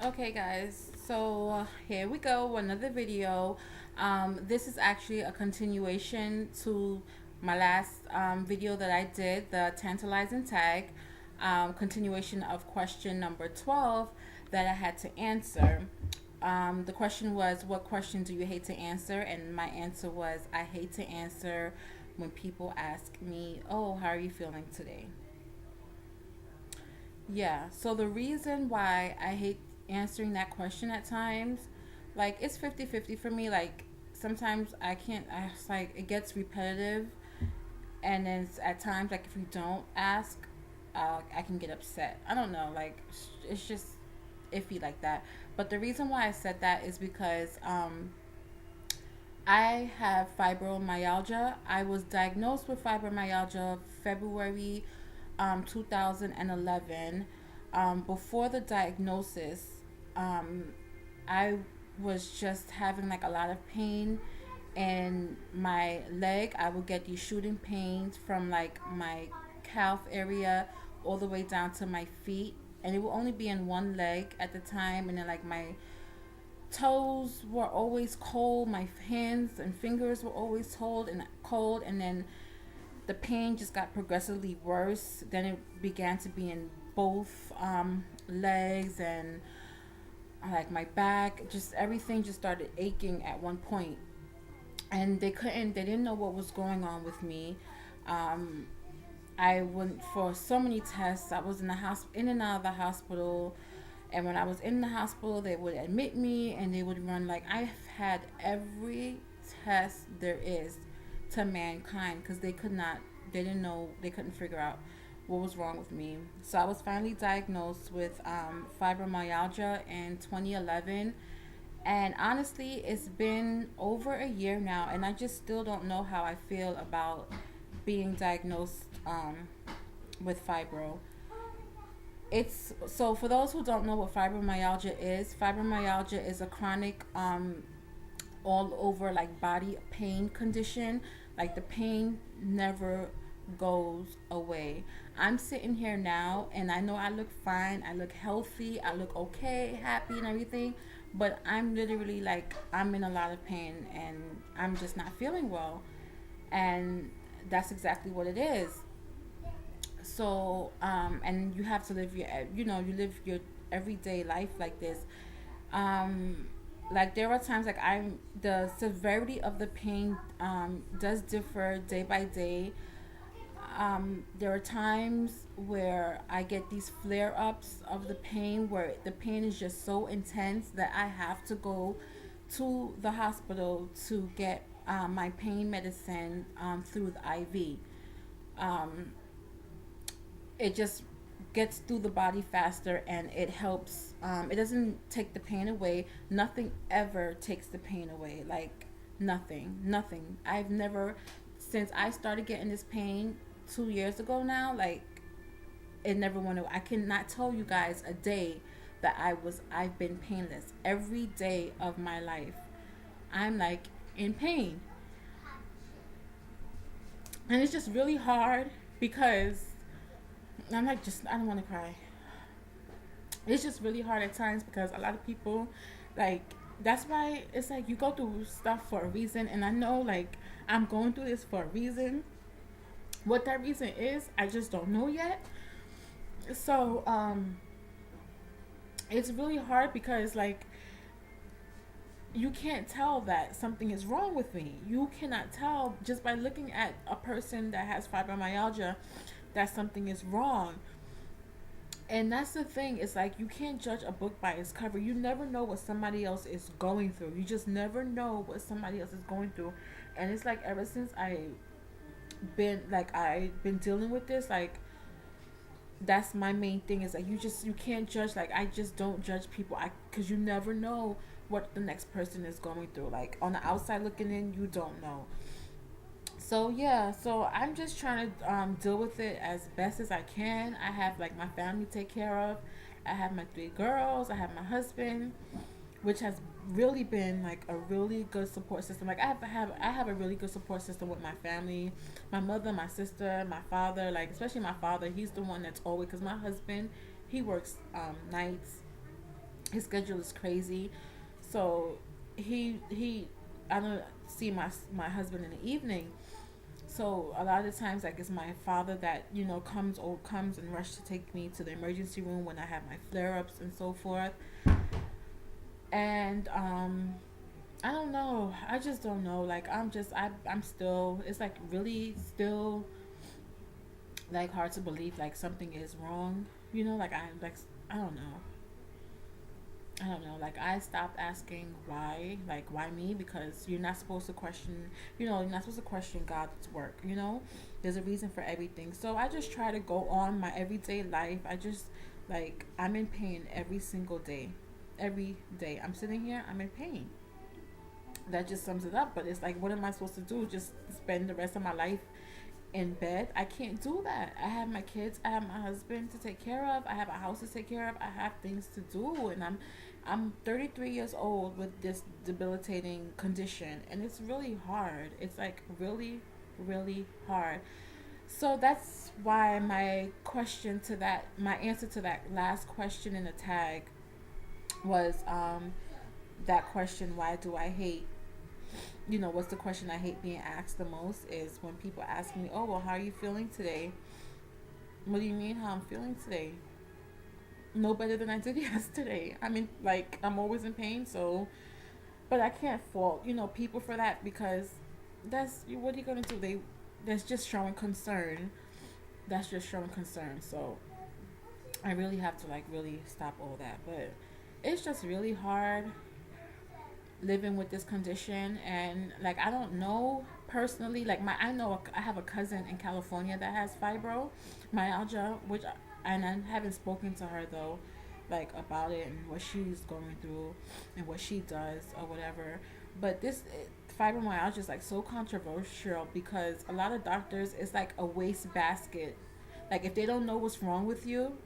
Okay, guys, so here we go, another video. This is actually a continuation to my last video that I did, the tantalizing tag, continuation of question number 12 that I had to answer. The question was, what question do you hate to answer? And my answer was, I hate to answer when people ask me, oh, how are you feeling today? Yeah, so the reason why I hate answering that question at times, like it's 50-50 for me. Like sometimes I can't, it's like it gets repetitive. And then at times, like if you don't ask, I can get upset. I don't know, like it's just iffy like that. But the reason why I said that is because I have fibromyalgia. I was diagnosed with fibromyalgia February 2011. Before the diagnosis, um, I was just having like a lot of pain in my leg. I would get these shooting pains from like my calf area all the way down to my feet. And it would only be in one leg at the time. And then like my toes were always cold, my hands and fingers were always cold, and then the pain just got progressively worse. Then it began to be in both legs and like my back. Just everything just started aching at one point, and they didn't know what was going on with me. Um, I went for so many tests. I was in the house, in and out of the hospital. And when I was in the hospital, they would admit me and they would run like I've had every test there is to mankind because they didn't know, they couldn't figure out what was wrong with me. So I was finally diagnosed with fibromyalgia in 2011. And honestly, it's been over a year now, and I just still don't know how I feel about being diagnosed with fibro. It's so for those who don't know what fibromyalgia is a chronic all over like body pain condition. Like the pain never goes away. I'm sitting here now and I know I look fine, I look healthy, I look okay, happy and everything, but I'm literally like I'm in a lot of pain and I'm just not feeling well. And that's exactly what it is. So and you have to live your, you live your everyday life like this. um like there are times like I'm the severity of the pain does differ day by day. There are times where I get these flare ups of the pain where the pain is just so intense that I have to go to the hospital to get my pain medicine through the IV. um, it just gets through the body faster and it helps. It doesn't take the pain away. Nothing ever takes the pain away. Like nothing. I've never, since I started getting this pain 2 years ago now, like it never went away. I cannot tell you guys a day that I've been painless. Every day of my life, I'm like in pain. And it's just really hard because I'm like, just, I don't want to cry. It's just really hard at times because a lot of people, like, that's why it's like you go through stuff for a reason. And I know, like, I'm going through this for a reason. What that reason is, I just don't know yet. So, it's really hard because, like, you can't tell that something is wrong with me. You cannot tell just by looking at a person that has fibromyalgia that something is wrong. And that's the thing. It's like you can't judge a book by its cover. You never know what somebody else is going through. You just never know what somebody else is going through. And it's like ever since I've been dealing with this, like that's my main thing is like you can't judge. Like I just don't judge people. Because you never know what the next person is going through. Like on the outside looking in, you don't know. So yeah, so I'm just trying to deal with it as best as I can. I have like my family to take care of. I have my three girls. I have my husband, which has really been like a really good support system. Like I have a really good support system with my family, my mother, my sister, my father. Like especially my father, he's the one that's always, because my husband, he works nights, His schedule is crazy, so he I don't see my husband in the evening. So a lot of times, like, it's my father that comes and rush to take me to the emergency room when I have my flare ups and so forth. And I don't know. I just don't know. Like, I'm still. It's like really still like hard to believe like something is wrong. Like I don't know. I don't know. Like, I stopped asking why, like, why me? Because you're not supposed to question. You're not supposed to question God's work. There's a reason for everything. So I just try to go on my everyday life. I just like I'm in pain every single day. Every day I'm sitting here, I'm in pain. That just sums it up. But it's like, what am I supposed to do? Just spend the rest of my life in bed? I can't do that. I have my kids, I have my husband to take care of, I have a house to take care of, I have things to do, and I'm 33 years old with this debilitating condition, and it's really hard. It's like really, really hard. So that's why my answer to that last question in the tag was that question, why do I hate, what's the question I hate being asked the most is when people ask me, oh, well, how are you feeling today? What do you mean, how I'm feeling today? No better than I did yesterday. I mean, like, I'm always in pain, so, but I can't fault, people for that, because what are you going to do? That's just showing concern. That's just showing concern. So I really have to, like, really stop all that. But it's just really hard living with this condition. And like, I don't know personally, like, I know I have a cousin in California that has fibromyalgia, which, and I haven't spoken to her though, like, about it and what she's going through and what she does or whatever. But this fibromyalgia is like so controversial because a lot of doctors, it's like a waste basket. Like, if they don't know what's wrong with you,